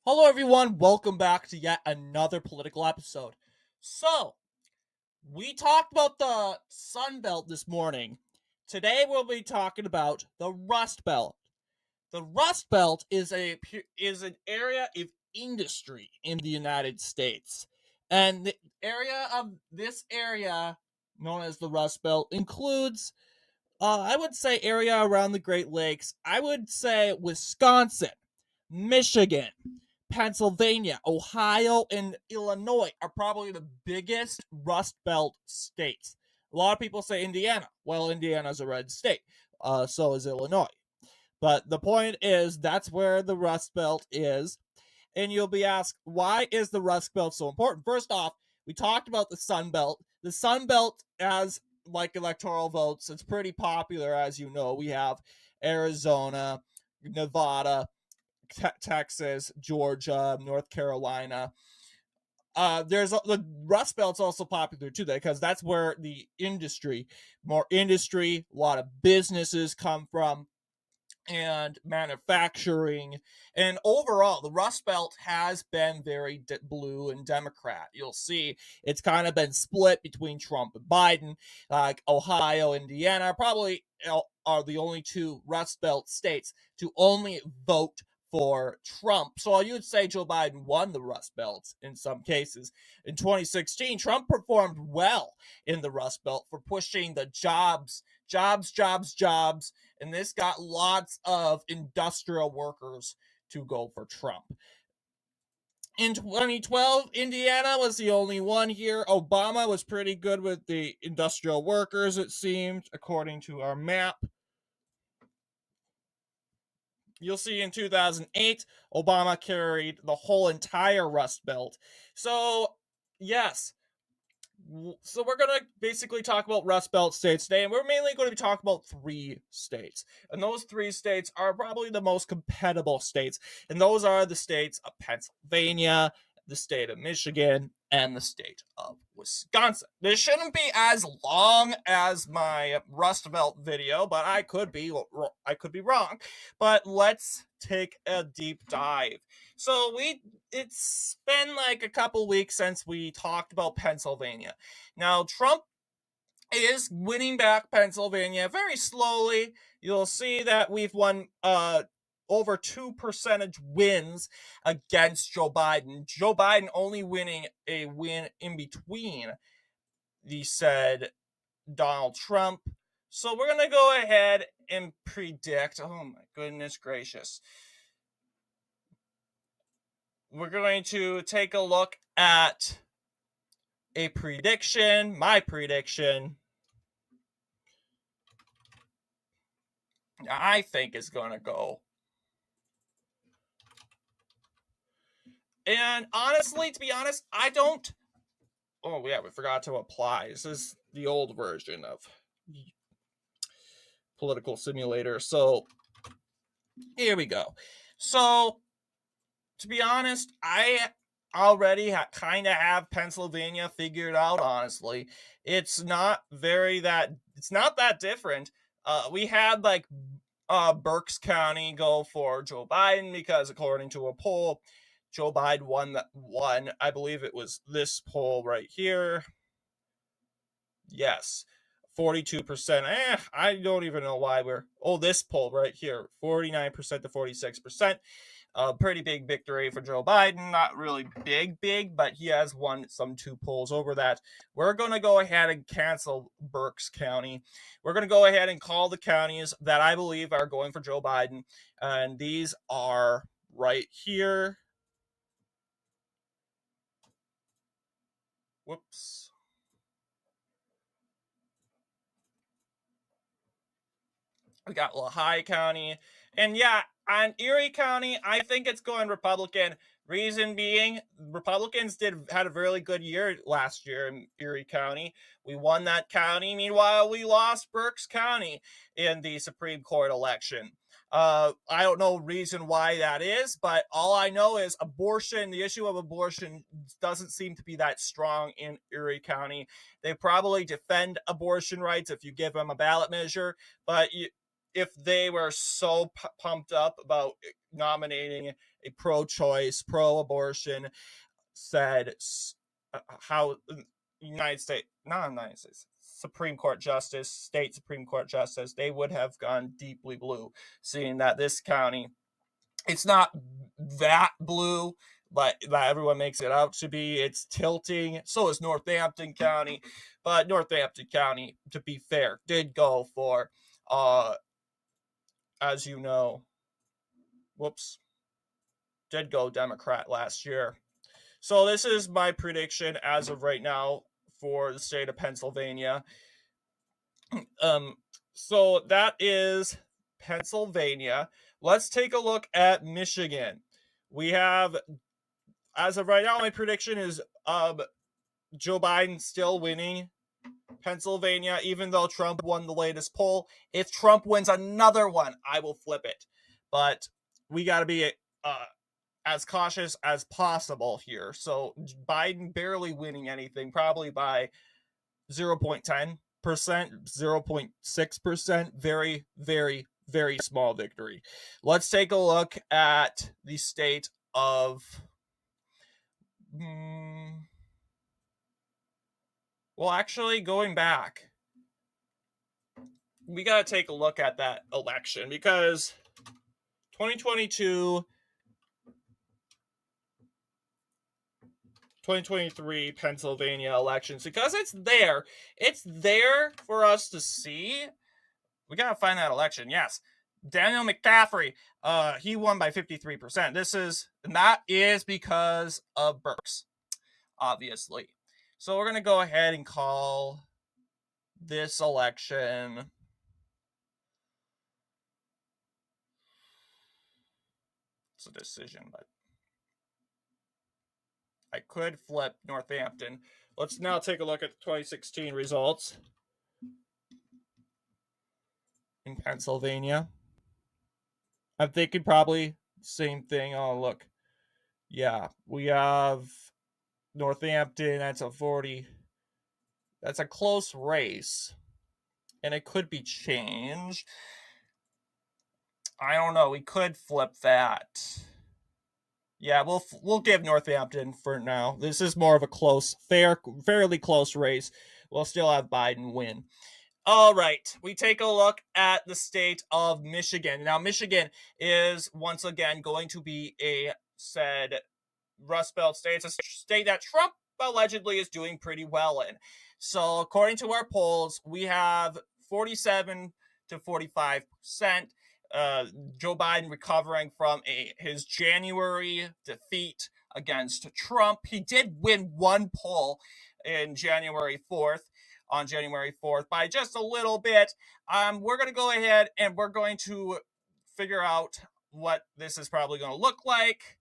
Hello, everyone. Welcome back to yet another political episode. So, we talked about the Sun Belt this morning. Today, we'll be talking about the Rust Belt. The Rust Belt is an area of industry in the United States, and the area of this area, known as the Rust Belt, includes I would say area around the Great Lakes. I would say Wisconsin, Michigan, Pennsylvania, Ohio, and Illinois are probably the biggest Rust Belt states. A lot of people say Indiana. Well, Indiana's a red state. So is Illinois. But the point is, that's where the Rust Belt is. And you'll be asked, why is the Rust Belt so important? First off, we talked about the Sun Belt. The Sun Belt, as like electoral votes, it's pretty popular, as you know. We have Arizona, Nevada, Texas, Georgia, North Carolina. There's the Rust Belt's also popular too, because that's where more industry, a lot of businesses come from, and manufacturing. And overall, the Rust Belt has been very blue and Democrat. You'll see it's kind of been split between Trump and Biden. Like Ohio, Indiana, probably are the only two Rust Belt states to only vote for Trump. So you would say Joe Biden won the Rust Belt in some cases. In 2016, Trump performed well in the Rust Belt for pushing the jobs, and this got lots of industrial workers to go for Trump. In 2012, Indiana was the only one here. Obama was pretty good with the industrial workers, it seemed, according to our map. You'll see in 2008, Obama carried the whole entire Rust Belt. So, yes. So we're going to basically talk about Rust Belt states today, and we're mainly going to be talking about three states. And those three states are probably the most compatible states. And those are the states of Pennsylvania, the state of Michigan, and the state of Wisconsin. This shouldn't be as long as my Rust Belt video, but I could be wrong. But let's take a deep dive. So it's been like a couple weeks since we talked about Pennsylvania. Now, Trump is winning back Pennsylvania very slowly. You'll see that we've won over 2 percentage wins against Joe Biden. Joe Biden only winning a win in between the said Donald Trump. So we're going to go ahead and predict. Oh my goodness gracious. We're going to take a look at a prediction, my prediction, I think is going to go. And honestly, to be honest, I don't. Oh, yeah, we forgot to apply. This is the old version of Political Simulator. So here we go. So, to be honest, I already kind of have Pennsylvania figured out, honestly. It's not that different. We had like Berks County go for Joe Biden because according to a poll, Joe Biden won. I believe it was this poll right here. Yes. 42%. I don't even know why this poll right here. 49% to 46%. A pretty big victory for Joe Biden. Not really big, but he has won some 2 polls over that. We're going to go ahead and cancel Berks County. We're going to go ahead and call the counties that I believe are going for Joe Biden. And these are right here. Whoops. We got Lehigh County. And yeah, on Erie County, I think it's going Republican. Reason being, Republicans had a really good year last year in Erie County. We won that county. Meanwhile, we lost Berks County in the Supreme Court election. I don't know reason why that is, but all I know is the issue of abortion doesn't seem to be that strong in Erie County. They probably defend abortion rights if you give them a ballot measure, but if they were so pumped up about nominating a pro-choice, pro-abortion, said how United States, not United States, Supreme Court Justice, state Supreme Court Justice, they would have gone deeply blue, seeing that this county, it's not that blue, but that everyone makes it out to be. It's tilting. So is Northampton County, but Northampton County, to be fair, did go for, as you know, did go Democrat last year. So this is my prediction as of right now for the state of Pennsylvania. So that is Pennsylvania. Let's take a look at Michigan. We have, as of right now, my prediction is Joe Biden still winning Pennsylvania, even though Trump won the latest poll. If Trump wins another one, I will flip it. But we got to be as cautious as possible here. So Biden barely winning anything, probably by 0.10%, 0.6%. Very, very, very small victory. Let's take a look at the state of... Well, actually, going back, we got to take a look at that election because 2022, 2023 Pennsylvania elections, because it's there for us to see. We got to find that election. Yes. Daniel McCaffrey, he won by 53%. That is because of Burks, obviously. So we're going to go ahead and call this election a decision, but I could flip Northampton. Let's now take a look at the 2016 results in Pennsylvania. I'm thinking probably same thing. Oh, look. Yeah, we have Northampton. That's a 40. That's a close race, and it could be changed. I don't know. We could flip that. Yeah, we'll give Northampton for now. This is more of a fairly close race. We'll still have Biden win. All right, we take a look at the state of Michigan. Now, Michigan is once again going to be a said Rustbelt state. It's a state that Trump allegedly is doing pretty well in. So, according to our polls, we have 47 to 45%. Joe Biden recovering from his January defeat against Trump. He did win one poll on January 4th by just a little bit. We're going to go ahead and we're going to figure out what this is probably going to look like.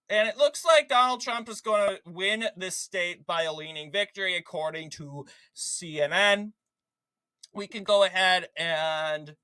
And it looks like Donald Trump is going to win this state by a leaning victory, according to CNN. We can go ahead and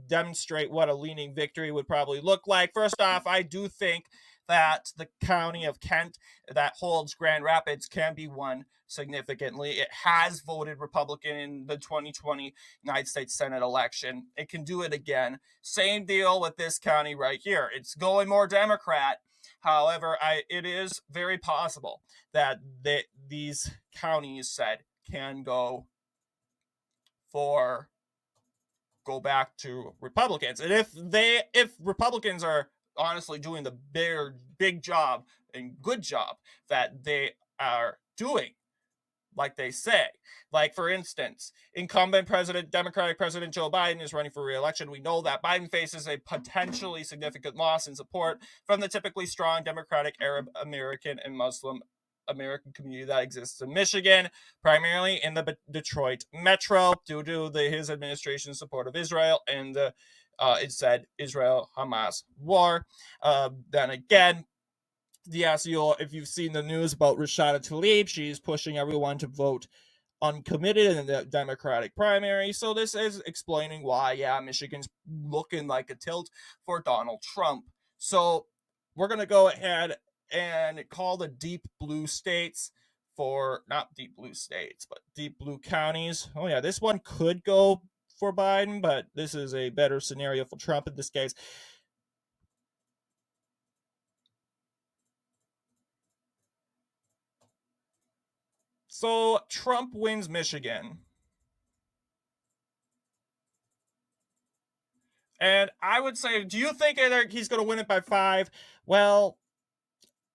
demonstrate what a leaning victory would probably look like. First off, I do think that the county of Kent that holds Grand Rapids can be won significantly. It has voted Republican in the 2020 United States Senate election. It can do it again. Same deal with this county right here. It's going more Democrat. However, it is very possible that these counties said can go back to Republicans. And if Republicans are honestly doing the big job and good job that they are doing, like they say, like for instance, incumbent Democratic President Joe Biden is running for re-election. We know that Biden faces a potentially significant loss in support from the typically strong Democratic Arab American and Muslim American community that exists in Michigan, primarily in the Detroit metro, due to his administration's support of Israel and it said Israel-Hamas war. Then again, yes, if you've seen the news about Rashida Tlaib, she's pushing everyone to vote uncommitted in the Democratic primary. So this is explaining why, Michigan's looking like a tilt for Donald Trump. So we're going to go ahead and call the deep blue states not deep blue states, but deep blue counties. Oh yeah, this one could go for Biden, but this is a better scenario for Trump in this case. So Trump wins Michigan. And I would say, do you think he's going to win it by 5? Well,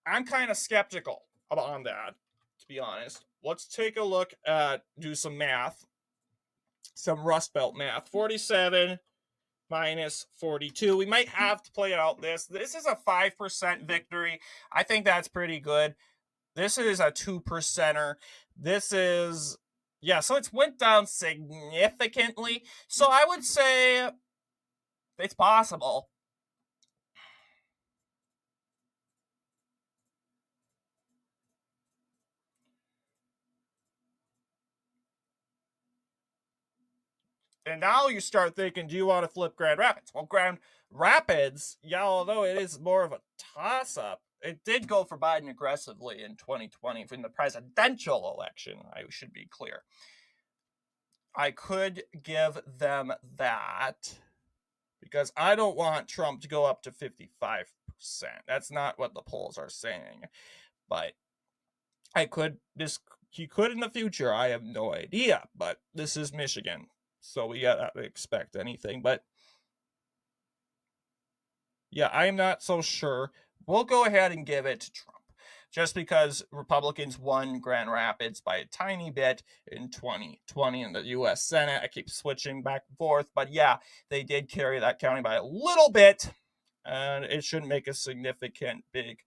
I'm kind of skeptical on that, to be honest. Let's take a look at, do some math, some Rustbelt math. 47 minus 42. We might have to play it out this. This is a 5% victory. I think that's pretty good. This is a 2%er. This is, yeah, so it's went down significantly. So I would say it's possible. And now you start thinking, do you want to flip Grand Rapids? Well, Grand Rapids, yeah, although it is more of a toss-up, it did go for Biden aggressively in 2020 in the presidential election, I should be clear. I could give them that because I don't want Trump to go up to 55%. That's not what the polls are saying. But he could in the future. I have no idea, but this is Michigan. So we gotta expect anything. But yeah, I am not so sure. We'll go ahead and give it to Trump. Just because Republicans won Grand Rapids by a tiny bit in 2020 in the U.S. Senate. I keep switching back and forth. But yeah, they did carry that county by a little bit. And it shouldn't make a significant big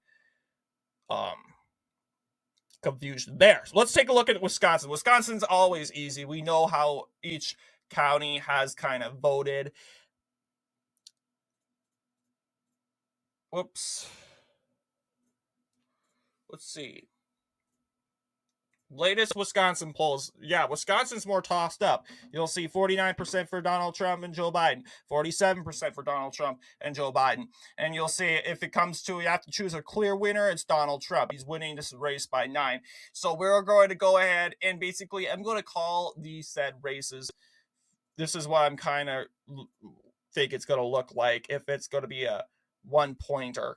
confusion there. So let's take a look at Wisconsin. Wisconsin's always easy. We know how each county has kind of voted. Whoops. Let's see. Latest Wisconsin polls. Yeah, Wisconsin's more tossed up. You'll see 49% for Donald Trump and Joe Biden, 47% for Donald Trump and Joe Biden. And you'll see if it comes to you have to choose a clear winner, it's Donald Trump. He's winning this race by 9. So we're going to go ahead and basically I'm going to call these said races. This is what I'm kind of think it's going to look like if it's going to be a 1-pointer.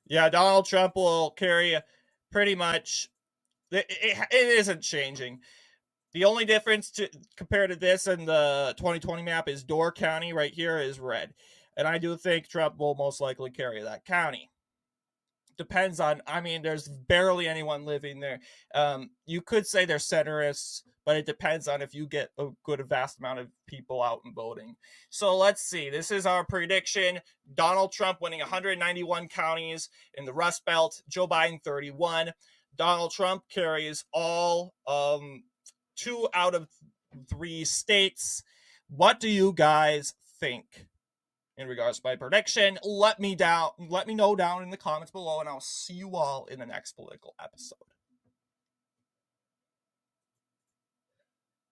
Yeah, Donald Trump will carry pretty much. It isn't changing. The only difference compared to this and the 2020 map is Door County right here is red. And I do think Trump will most likely carry that county. Depends on, I mean, there's barely anyone living there. You could say they're centrists, but it depends on if you get a vast amount of people out and voting. So let's see. This is our prediction. Donald Trump winning 191 counties in the Rust Belt. Joe Biden 31. Donald Trump carries all 2 out of 3 states. What do you guys think in regards to my prediction? Let me know down in the comments below, and I'll see you all in the next political episode.